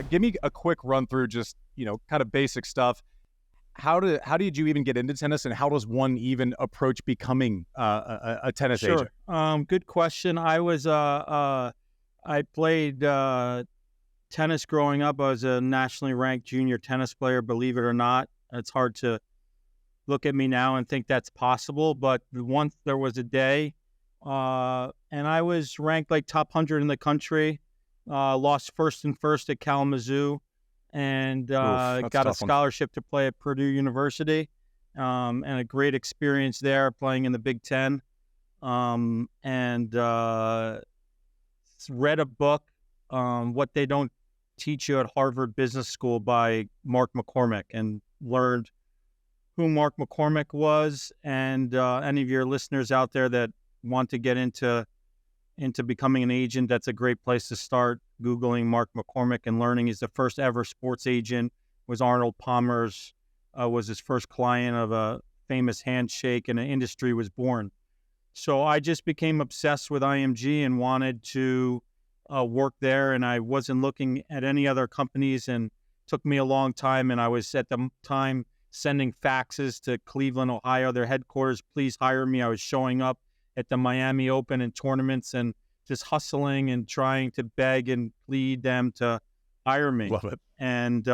Give me a quick run through, just kind of basic stuff. How did you even get into tennis, and how does one even approach becoming a tennis agent? Sure. Good question. I played tennis growing up. I was a nationally ranked junior tennis player, believe it or not. It's hard to look at me now and think that's possible, but once there was a day, and I was ranked like top 100 in the country, lost first at Kalamazoo, and got a scholarship to play at Purdue University, and a great experience there playing in the Big Ten, and read a book, What They Don't Teach You at Harvard Business School by Mark McCormick, and learned who Mark McCormick was. And any of your listeners out there that want to get into becoming an agent, that's a great place to start. Googling Mark McCormick and learning. He's the first ever sports agent. Was Arnold Palmer's was his first client of a famous handshake, and an industry was born. So I just became obsessed with IMG and wanted to work there, and I wasn't looking at any other companies, and took me a long time. And I was at the time sending faxes to Cleveland, Ohio, their headquarters, please hire me. I was showing up at the Miami Open and tournaments and just hustling and trying to beg and plead them to hire me. Love it. And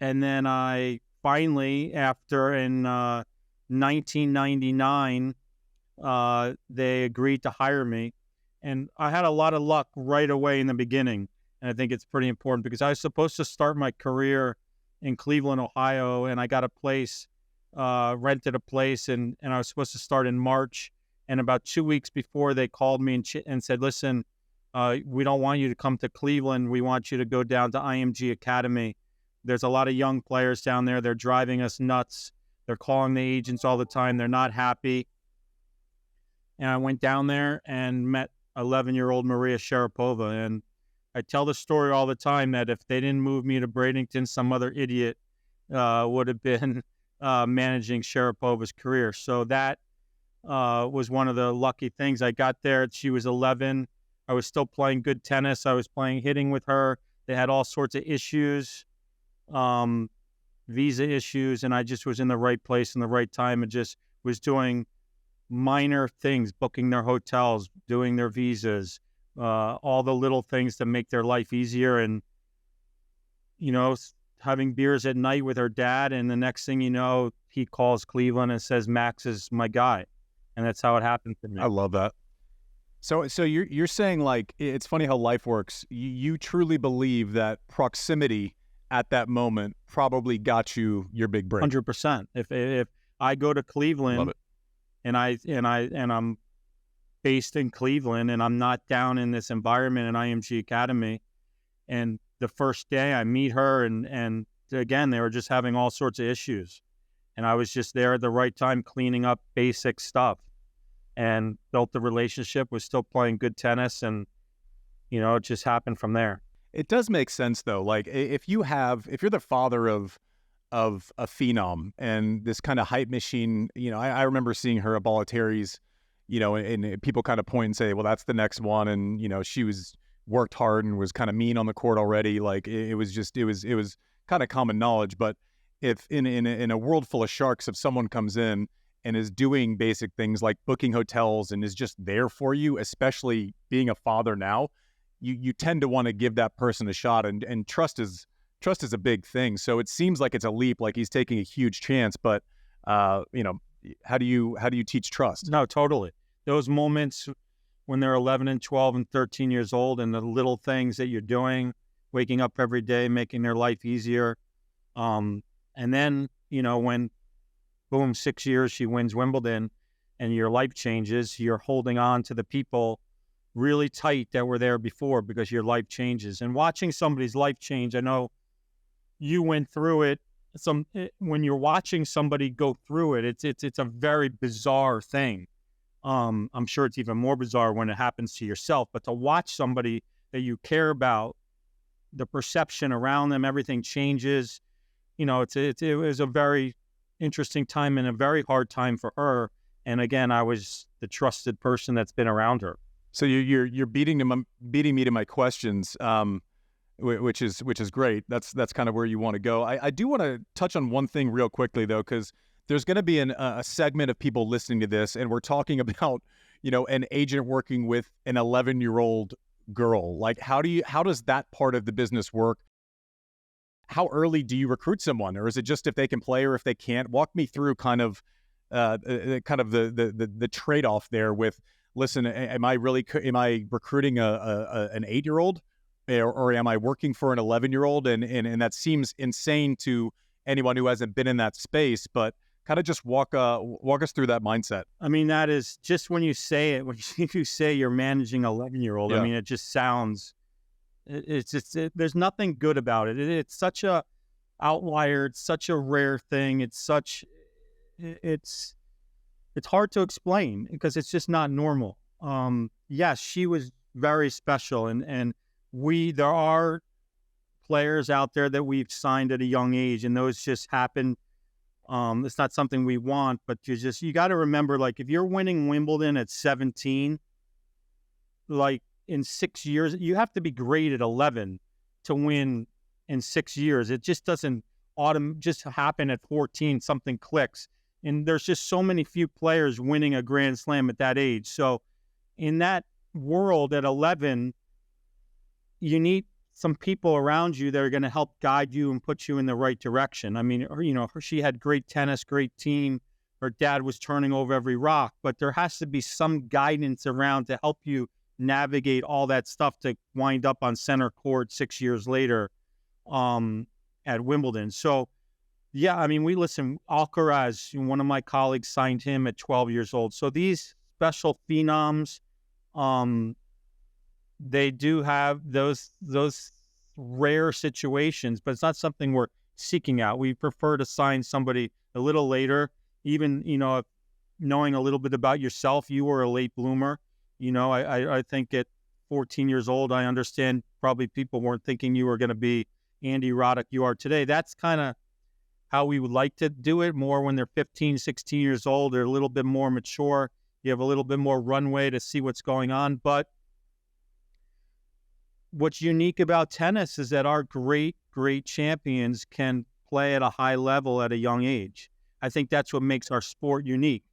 and then I finally, after in 1999, they agreed to hire me. And I had a lot of luck right away in the beginning. And I think it's pretty important because I was supposed to start my career in Cleveland, Ohio, and I got a place, rented a place, and I was supposed to start in March. And about 2 weeks before, they called me and said, listen, we don't want you to come to Cleveland. We want you to go down to IMG Academy. There's a lot of young players down there. They're driving us nuts. They're calling the agents all the time. They're not happy. And I went down there and met 11-year-old Maria Sharapova. And I tell the story all the time that if they didn't move me to Bradenton, some other idiot would have been managing Sharapova's career. So that was one of the lucky things. I got there. She was 11. I was still playing good tennis. I was playing hitting with her. They had all sorts of issues, visa issues, and I just was in the right place in the right time and just was doing minor things, booking their hotels, doing their visas, all the little things to make their life easier. And, having beers at night with her dad. And the next thing you know, he calls Cleveland and says, Max is my guy. And that's how it happened for me. I love that. So you're saying, like, it's funny how life works. You truly believe that proximity at that moment probably got you your big break. 100%. If I go to Cleveland, love it. and I'm based in Cleveland, and I'm not down in this environment in IMG Academy, and the first day I meet her, and again, they were just having all sorts of issues, and I was just there at the right time cleaning up basic stuff, and built the relationship, was still playing good tennis, and it just happened from there. It does make sense though. Like if you're the father of a phenom and this kind of hype machine, I remember seeing her at Bollettieri's, and people kind of point and say, well, that's the next one. And, she worked hard and was kind of mean on the court already. Like it was kind of common knowledge. But if in a world full of sharks, if someone comes in and is doing basic things like booking hotels and is just there for you, especially being a father now, you tend to want to give that person a shot, and trust is a big thing. So it seems like it's a leap, like he's taking a huge chance, but how do you teach trust? No, totally. Those moments when they're 11 and 12 and 13 years old, and the little things that you're doing, waking up every day, making their life easier. And then, when boom, 6 years, she wins Wimbledon and your life changes, you're holding on to the people really tight that were there before because your life changes. And watching somebody's life change, I know you went through it. When you're watching somebody go through it, it's a very bizarre thing. I'm sure it's even more bizarre when it happens to yourself, but to watch somebody that you care about, the perception around them, everything changes. It was a very interesting time and a very hard time for her. And again, I was the trusted person that's been around her. So you're beating me to my questions, which is great. That's kind of where you want to go. I do want to touch on one thing real quickly though, because there's going to be a segment of people listening to this, and we're talking about an agent working with an 11-year-old girl. Like, how does that part of the business work? How early do you recruit someone, or is it just if they can play or if they can't? Walk me through kind of the trade-off there with, listen, am I recruiting an 8-year-old, or am I working for an 11-year-old? And that seems insane to anyone who hasn't been in that space, but kind of just walk us through that mindset. I mean, that is just when you say it, when you say you're managing 11-year-old, Yeah. I mean, it just sounds, there's nothing good about it. It's such a outlier. It's such a rare thing. It's hard to explain because it's just not normal. Yes, she was very special, and there are players out there that we've signed at a young age, and those just happen. It's not something we want, but you got to remember, like, if you're winning Wimbledon at 17, like in 6 years, you have to be great at 11 to win in 6 years. It just doesn't just happen at 14. Something clicks. And there's just so many few players winning a Grand Slam at that age. So in that world at 11, you need some people around you that are going to help guide you and put you in the right direction. I mean, she had great tennis, great team. Her dad was turning over every rock, but there has to be some guidance around to help you navigate all that stuff to wind up on center court 6 years later at Wimbledon. So, yeah, I mean, Alcaraz, one of my colleagues signed him at 12 years old. So these special phenoms, they do have those rare situations, but it's not something we're seeking out. We prefer to sign somebody a little later, even, knowing a little bit about yourself. You were a late bloomer. I think at 14 years old, I understand probably people weren't thinking you were going to be Andy Roddick you are today. That's kind of how we would like to do it, more when they're 15, 16 years old. They're a little bit more mature. You have a little bit more runway to see what's going on. But what's unique about tennis is that our great champions can play at a high level at a young age. I think that's what makes our sport unique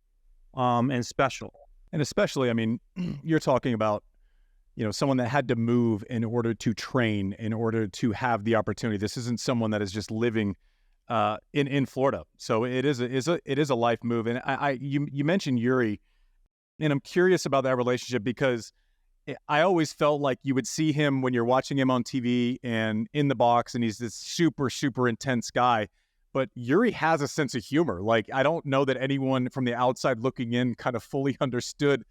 and special. And especially, I mean, you're talking about, someone that had to move in order to train, in order to have the opportunity. This isn't someone that is just living in Florida. So it is a life move. And you mentioned Yuri, and I'm curious about that relationship because I always felt like you would see him when you're watching him on TV and in the box, and he's this super, super intense guy. But Yuri has a sense of humor. Like, I don't know that anyone from the outside looking in kind of fully understood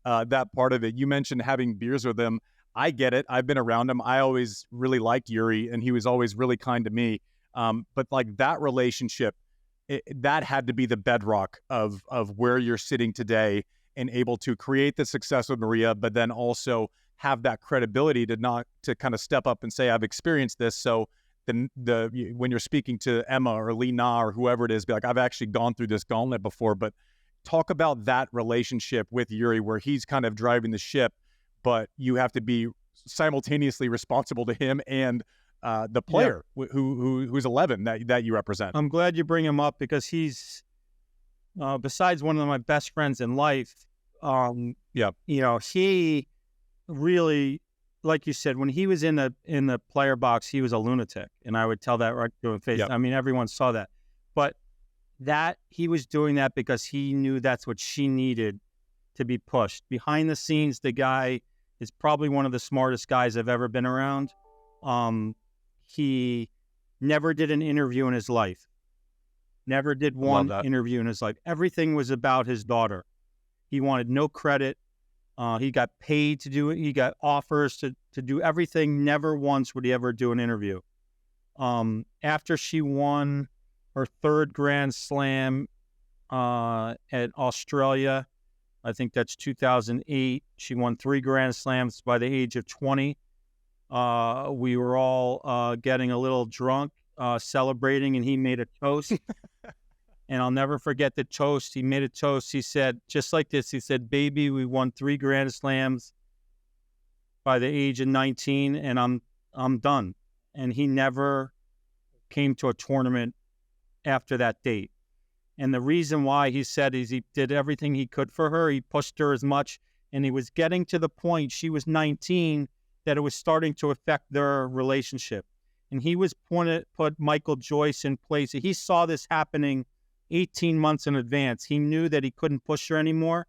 that part of it. You mentioned having beers with him. I get it. I've been around him. I always really liked Yuri, and he was always really kind to me. But like that relationship, that had to be the bedrock of where you're sitting today, and able to create the success with Maria, but then also have that credibility to kind of step up and say, I've experienced this. So when you're speaking to Emma or Lee Na or whoever it is, be like, I've actually gone through this gauntlet before. But talk about that relationship with Yuri, where he's kind of driving the ship, but you have to be simultaneously responsible to him and the player who's 11 that you represent. I'm glad you bring him up because he's, besides one of my best friends in life, he really, like you said, when he was in the player box, he was a lunatic, and I would tell that right to his face. Yep. I mean, everyone saw that, but that he was doing that because he knew that's what she needed to be pushed. Behind the scenes, the guy is probably one of the smartest guys I've ever been around. He never did an interview in his life. Never did one interview in his life. Everything was about his daughter. He wanted no credit. He got paid to do it. He got offers to do everything. Never once would he ever do an interview. After she won her third Grand Slam at Australia, I think that's 2008. She won 3 Grand Slams by the age of 20. We were all getting a little drunk, celebrating, and he made a toast. And I'll never forget the toast. He made a toast. He said, just like this, he said, baby, we won 3 Grand Slams. by the age of 19, and I'm done. And he never came to a tournament after that date. And the reason why, he said, is he did everything he could for her. He pushed her as much, and he was getting to the point, she was 19, that it was starting to affect their relationship. And he was put Michael Joyce in place. He saw this happening 18 months in advance. He knew that he couldn't push her anymore,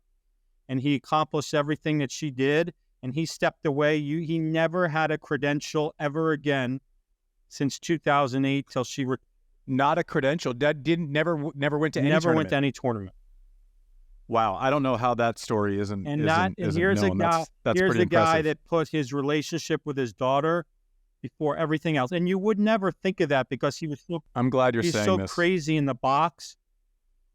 and he accomplished everything that she did, and he stepped away. He never had a credential ever again since 2008 till she Not a credential. That never went to any never tournament. went to any tournament. Wow, I don't know how that story isn't. And here's a guy. That's here's pretty a guy impressive. that put his relationship with his daughter before everything else. And you would never think of that because he was so. I'm glad you're he's saying so this. crazy in the box.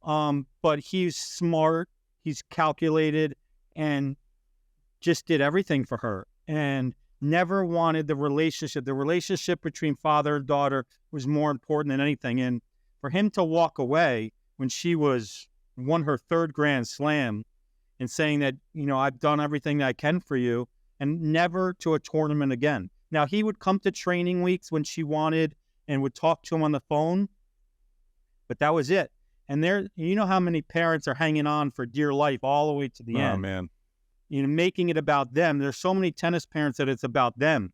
But he's smart. He's calculated, and just did everything for her, and never wanted the relationship. The relationship between father and daughter was more important than anything. And for him to walk away when she won her third Grand Slam and saying that, I've done everything that I can for you, and never to a tournament again. Now, he would come to training weeks when she wanted and would talk to him on the phone, but that was it. And how many parents are hanging on for dear life all the way to the end. Oh, man. Making it about them. There's so many tennis parents that it's about them.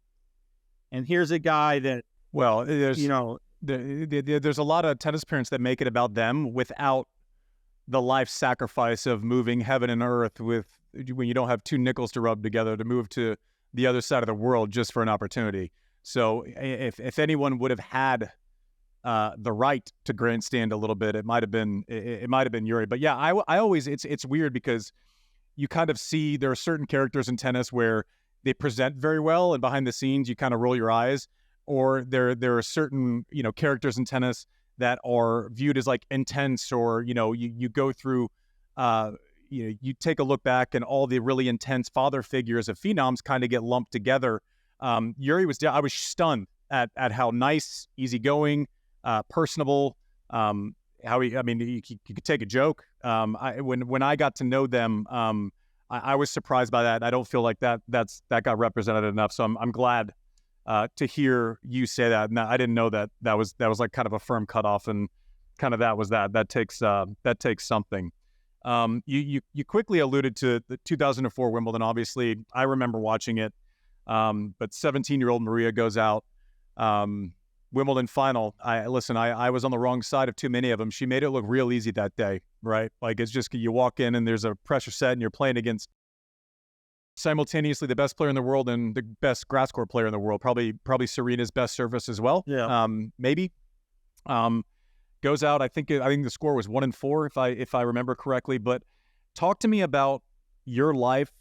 And here's a guy that, well, there's a lot of tennis parents that make it about them without the life sacrifice of moving heaven and earth when you don't have two nickels to rub together to move to the other side of the world just for an opportunity. So if anyone would have had the right to grandstand a little bit, it might have been Yuri. But yeah, I always it's weird because you kind of see there are certain characters in tennis where they present very well, and behind the scenes you kind of roll your eyes. Or there are certain characters in tennis that are viewed as like intense, or you go through you take a look back and all the really intense father figures of phenoms kind of get lumped together. Yuri I was stunned at how nice, easygoing, personable. You could take a joke. When I got to know them, I was surprised by that. I don't feel like that got represented enough. So I'm glad to hear you say that. Now, I didn't know that was like kind of a firm cutoff, and kind of that takes something. You quickly alluded to the 2004 Wimbledon. Obviously, I remember watching it. But 17-year-old Maria goes out. Wimbledon final. I was on the wrong side of too many of them. She made it look real easy that day, right? Like, it's just, you walk in and there's a pressure set and you're playing against simultaneously the best player in the world and the best grass court player in the world. Probably Serena's best service as well. Yeah. Maybe. Goes out. I think the score was 1-4 if I remember correctly. But talk to me about your life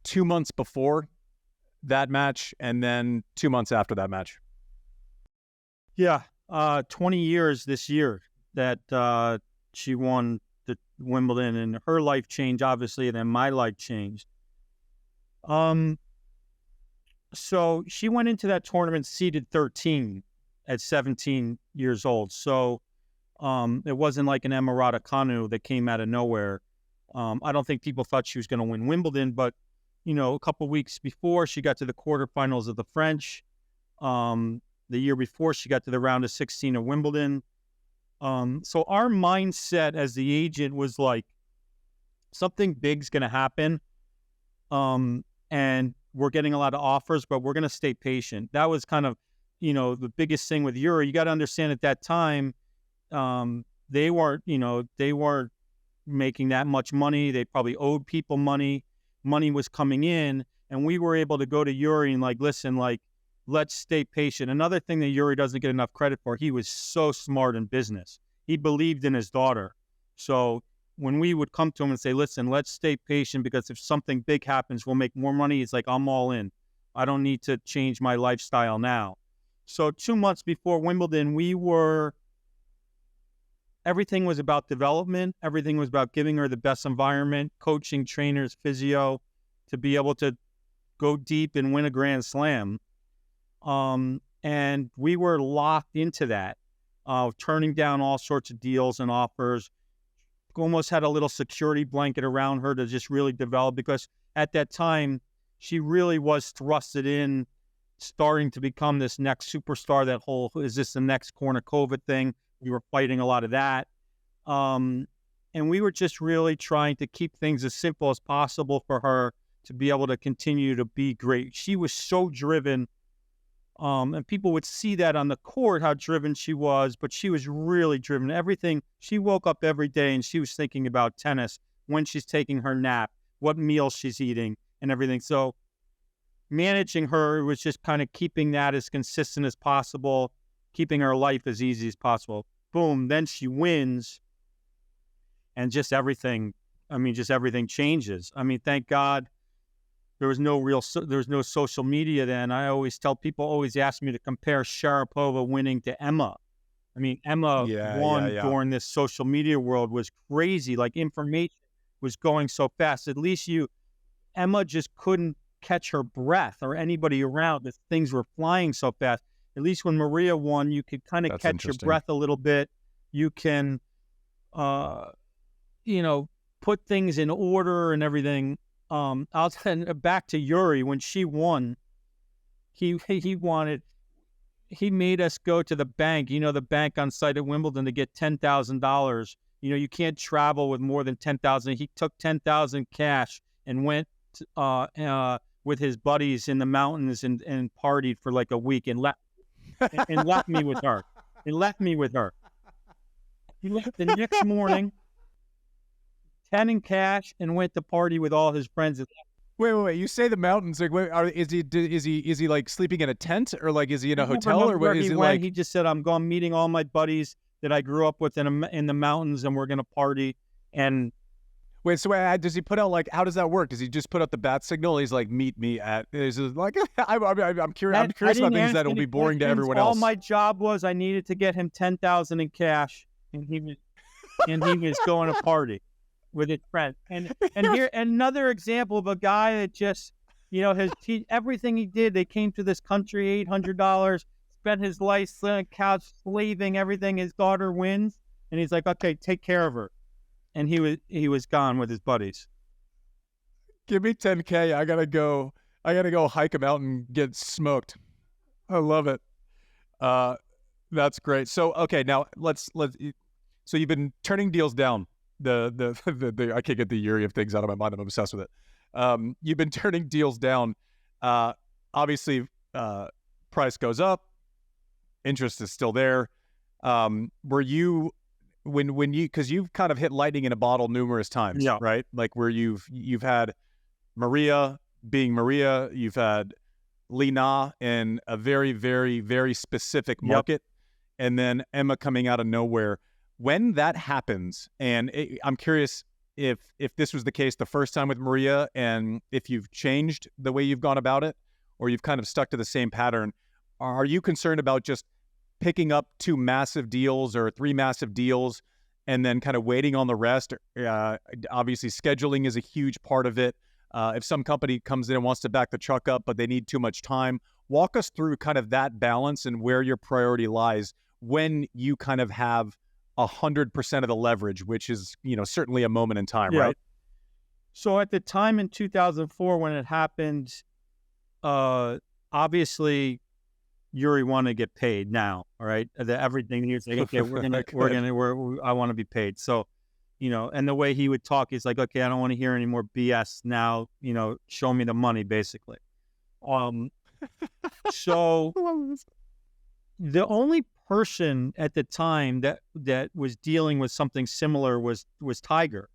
2 months before that match and then 2 months after that match. Yeah, 20 years this year that she won the Wimbledon, and her life changed, obviously, and then my life changed. So she went into that tournament seeded 13 at 17 years old. So it wasn't like an Emma Raducanu that came out of nowhere. I don't think people thought she was going to win Wimbledon, but a couple of weeks before, she got to the quarterfinals of the French. The year before, she got to the round of 16 of Wimbledon. So our mindset as the agent was like, something big's going to happen. And we're getting a lot of offers, but we're going to stay patient. That was kind of, the biggest thing with Yuri. You got to understand at that time, they weren't making that much money. They probably owed people money. Money was coming in, and we were able to go to Yuri and listen, let's stay patient. Another thing that Yuri doesn't get enough credit for, he was so smart in business. He believed in his daughter. So when we would come to him and say, listen, let's stay patient, because if something big happens, we'll make more money. He's like, I'm all in. I don't need to change my lifestyle now. So 2 months before Wimbledon, everything was about development. Everything was about giving her the best environment, coaching, trainers, physio, to be able to go deep and win a Grand Slam. And we were locked into that, turning down all sorts of deals and offers. Almost had a little security blanket around her to just really develop, because at that time, she really was thrusted in, starting to become this next superstar. That whole, is this the next Kornikova thing? We were fighting a lot of that. And we were just really trying to keep things as simple as possible for her to be able to continue to be great. She was so driven, and people would see that on the court, how driven she was, but she was really driven. Everything, she woke up every day and she was thinking about tennis, when she's taking her nap, what meal she's eating, and everything. So managing her was just kind of keeping that as consistent as possible, keeping her life as easy as possible. Boom, then she wins. And just everything changes. I mean, thank God there was no social media then. I always tell people, always ask me to compare Sharapova winning to Emma. I mean, Emma won during this social media world was crazy. Like, information was going so fast. At least Emma just couldn't catch her breath or anybody around. The things were flying so fast. At least when Maria won, you could kind of catch your breath a little bit. You can, put things in order and everything. I'll send back to Yuri. When she won, he made us go to the bank, the bank on site at Wimbledon, to get $10,000. You can't travel with more than $10,000. He took $10,000 cash and went with his buddies in the mountains and partied for like a week and left me with her. He left the next morning, 10 in cash, and went to party with all his friends. Wait! You say the mountains? Like, is he like sleeping in a tent, or like is he in a hotel, or where is he like? He just said, "I'm going meeting all my buddies that I grew up with in the mountains, and we're gonna party." And wait, so does he put out, like, how does that work? Does he just put out the bat signal? He's like, meet me at. Is it like I'm curious about things that will be boring to everyone else. All my job was I needed to get him $10,000 in cash, and he was going to party with his friends. And here another example of a guy that just, everything he did. They came to this country, $800, spent his life on a couch slaving everything. His daughter wins, and he's like, okay, take care of her. And he was gone with his buddies. Give me $10K. I gotta go hike a mountain, get smoked. I love it. That's great. So okay, now let's. So you've been turning deals down. The I can't get the Yuri of things out of my mind. I'm obsessed with it. You've been turning deals down. Obviously, price goes up. Interest is still there. Were you when you, because you've kind of hit lightning in a bottle numerous times, right? Like where you've had Maria being Maria, you've had Li Na in a very, very, very specific market, and then Emma coming out of nowhere. When that happens, and I'm curious if this was the case the first time with Maria, and if you've changed the way you've gone about it, or you've kind of stuck to the same pattern. Are you concerned about just picking up 2 massive deals or 3 massive deals and then kind of waiting on the rest? Obviously, scheduling is a huge part of it. If some company comes in and wants to back the truck up, but they need too much time, walk us through kind of that balance and where your priority lies when you kind of have 100% of the leverage, which is, certainly a moment in time, right? So at the time in 2004 when it happened, obviously Yuri wanted to get paid now, all right? Everything he was like, okay, I want to be paid. So, and the way he would talk, he's like, okay, I don't want to hear any more BS now, show me the money, basically. So the only person at the time that was dealing with something similar was Tiger.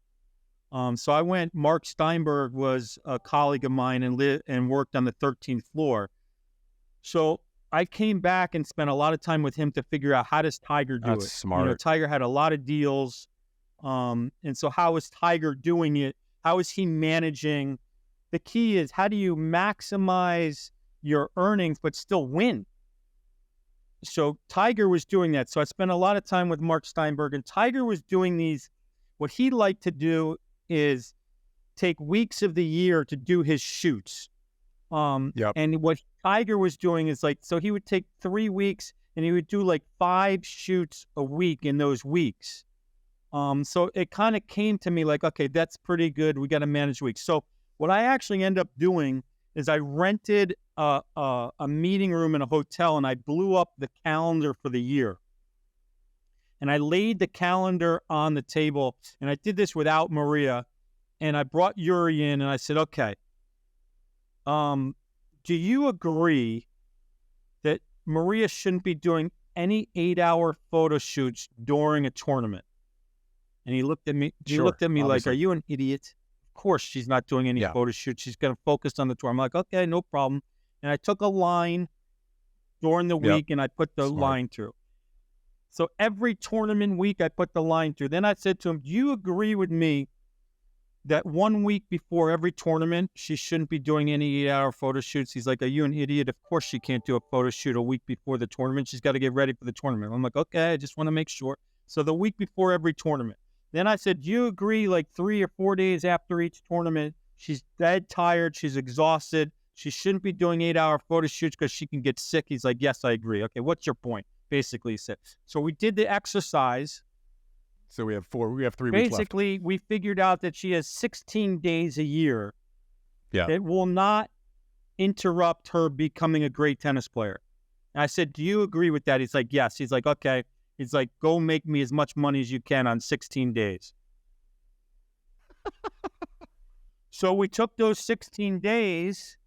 So I went. Mark Steinberg was a colleague of mine and worked on the 13th floor. So I came back and spent a lot of time with him to figure out, how does Tiger do it? That's smart. Tiger had a lot of deals, and so how is Tiger doing it? How is he managing? The key is, how do you maximize your earnings but still win? So Tiger was doing that. So I spent a lot of time with Mark Steinberg, and Tiger was doing these. What he liked to do is take weeks of the year to do his shoots. And what Tiger was doing is so he would take 3 weeks and he would do 5 shoots a week in those weeks. So it kind of came to me okay, that's pretty good. We got to manage weeks. So what I actually end up doing is I rented a meeting room in a hotel, and I blew up the calendar for the year. And I laid the calendar on the table, and I did this without Maria. And I brought Yuri in, and I said, okay, do you agree that Maria shouldn't be doing any 8-hour photo shoots during a tournament? And he looked at me. He looked at me obviously. like, "Are you an idiot? Of course she's not doing any photo shoots. She's going to focus on the tour." I'm like, "Okay, no problem." And I took a line during the week, and I put the line through. So every tournament week, I put the line through. Then I said to him, "Do you agree with me that 1 week before every tournament, she shouldn't be doing any 8-hour photo shoots?" He's like, "Are you an idiot? Of course she can't do a photo shoot a week before the tournament. She's got to get ready for the tournament." I'm like, "Okay, I just want to make sure." So the week before every tournament. Then I said, "Do you agree like 3 or 4 days after each tournament, she's dead tired, she's exhausted, she shouldn't be doing 8-hour photo shoots because she can get sick?" He's like, "Yes, I agree." "Okay, what's your point?" Basically, he said. So we did the exercise. So we have 3 weeks left. Basically, we figured out that she has 16 days a year that will not interrupt her becoming a great tennis player. And I said, "Do you agree with that?" He's like, "Yes." He's like, "Okay." He's like, "Go make me as much money as you can on 16 days. So we took those 16 days,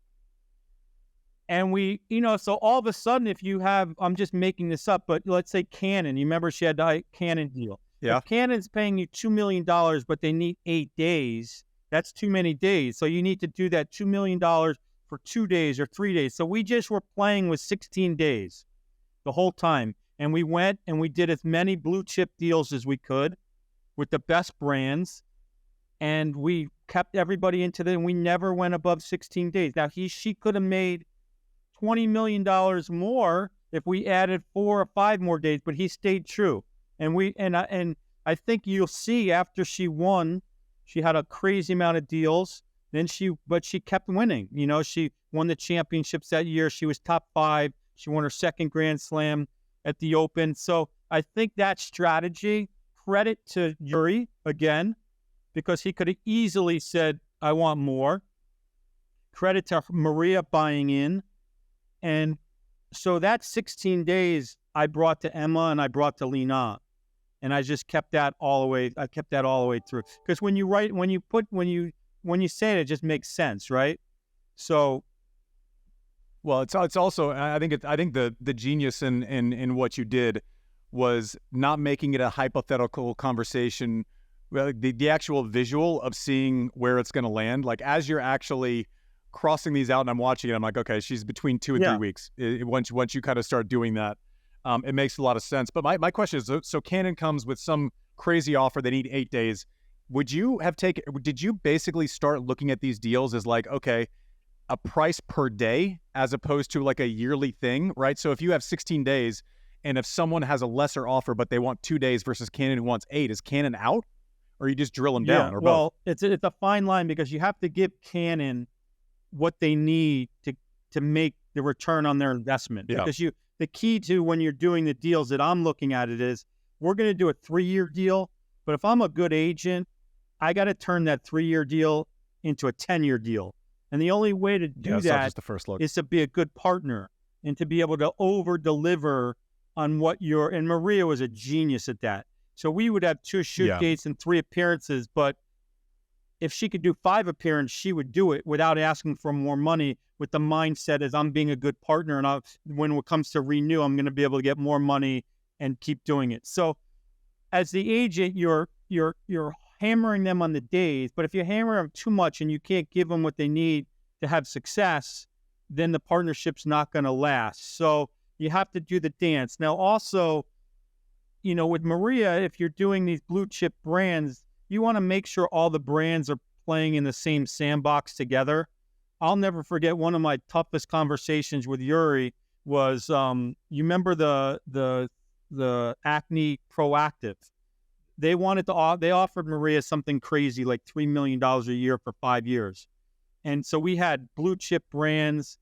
and we, so all of a sudden, if you have, I'm just making this up, but let's say Canon, you remember she had the Canon deal. Yeah. If Canon's paying you $2 million, but they need 8 days, that's too many days. So you need to do that $2 million for 2 days or 3 days. So we just were playing with 16 days the whole time. And we went and we did as many blue chip deals as we could with the best brands. And we kept everybody into it, and we never went above 16 days. Now, she could have made $20 million more if we added 4 or 5 more days, but he stayed true. And I think you'll see after she won, she had a crazy amount of deals. But she kept winning. She won the championships that year. She was top 5. She won her second Grand Slam at the Open. So I think that strategy, credit to Yuri again, because he could have easily said, "I want more." Credit to Maria buying in. And so that 16 days I brought to Emma and I brought to Lina. And I just kept that all the way. I kept that all the way through. Because when you say it, it just makes sense, right? So, well, it's also, I think the genius in what you did was not making it a hypothetical conversation. Well, the actual visual of seeing where it's going to land, like as you're actually crossing these out and I'm watching it, I'm like, okay, she's between 2 and 3 weeks. Once you kind of start doing that, it makes a lot of sense. But my question is, so Canon comes with some crazy offer. They need 8 days. Did you basically start looking at these deals as like, okay, a price per day as opposed to like a yearly thing, right? So if you have 16 days and if someone has a lesser offer, but they want 2 days versus Canon who wants 8, is Canon out? Or you just drill them down, or both? It's a fine line, because you have to give Canon what they need to make the return on their investment. Yeah. Because the key to when you're doing the deals that I'm looking at it is, we're going to do a 3-year deal, but if I'm a good agent, I got to turn that 3-year deal into a 10-year deal. And the only way to do that is to be a good partner and to be able to over-deliver on what and Maria was a genius at that. So we would have 2 shoot dates and 3 appearances, but if she could do 5 appearances, she would do it without asking for more money, with the mindset as, I'm being a good partner, and when it comes to renew, I'm going to be able to get more money and keep doing it. So as the agent, you're hammering them on the days, but if you hammer them too much and you can't give them what they need to have success, then the partnership's not going to last. So you have to do the dance. Now, also, with Maria, if you're doing these blue chip brands, you want to make sure all the brands are playing in the same sandbox together. I'll never forget, one of my toughest conversations with Yuri was, you remember the Acne Proactive? They offered Maria something crazy like $3 million a year for 5 years. And so we had blue chip brands,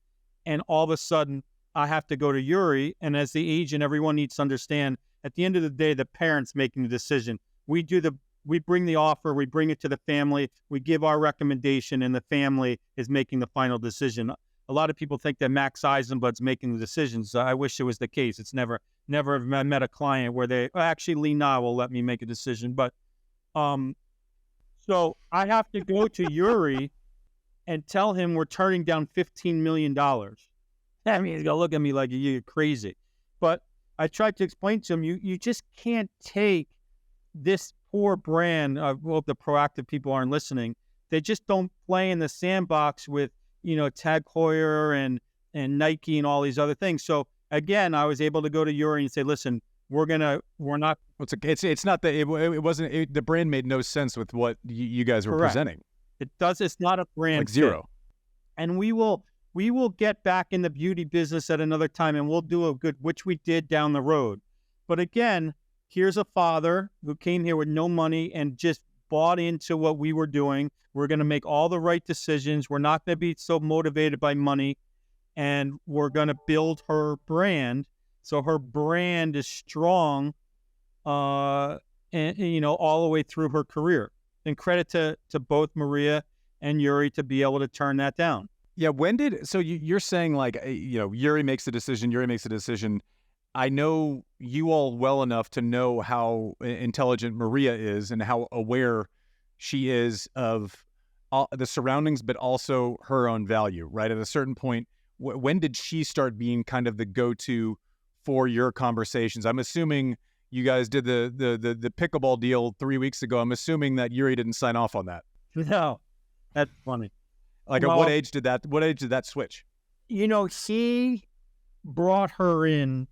and all of a sudden I have to go to Yuri. And as the agent, everyone needs to understand, at the end of the day, the parent's making the decision. We do we bring the offer, we bring it to the family, we give our recommendation, and the family is making the final decision. A lot of people think that Max Eisenbud's making the decisions. I wish it was the case. It's never met a client where they actually Lee Na will let me make a decision. But so I have to go to Yuri and tell him we're turning down $15 million. That means he's gonna look at me like you're crazy. But I tried to explain to him, you just can't take this poor brand. I hope the proactive people aren't listening. They just don't play in the sandbox with, Tag Heuer and Nike and all these other things. So again, I was able to go to Yuri and say, listen, we're not. It's not that it wasn't, the brand made no sense with what you guys were presenting. It's not a brand. Like zero. Fit. And we will get back in the beauty business at another time, and we'll do a good, which we did down the road. But again, here's a father who came here with no money and just bought into what we were doing. We're going to make all the right decisions. We're not going to be so motivated by money, and we're going to build her brand so her brand is strong, and all the way through her career. And credit to both Maria and Yuri to be able to turn that down. Yeah. So you're saying like, Yuri makes a decision. I know you all well enough to know how intelligent Maria is and how aware she is of the surroundings, but also her own value, right? At a certain point, when did she start being kind of the go-to for your conversations? I'm assuming you guys did the pickleball deal 3 weeks ago. I'm assuming that Yuri didn't sign off on that. No, that's funny. Like, at what age did that switch? He brought her in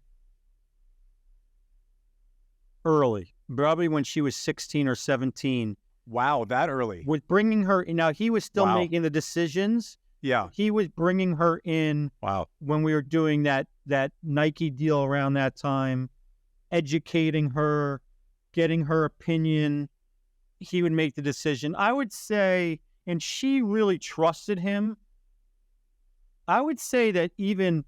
early, probably when she was 16 or 17. Wow, that early. With bringing her in. Now, he was still making the decisions. Yeah. He was bringing her in. Wow. When we were doing that Nike deal around that time, educating her, getting her opinion. He would make the decision. I would say, and she really trusted him. I would say that even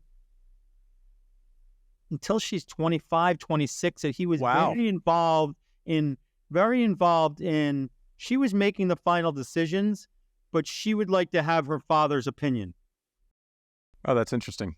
until she's 25, 26, that he was very involved in, she was making the final decisions, but she would like to have her father's opinion. Oh, that's interesting.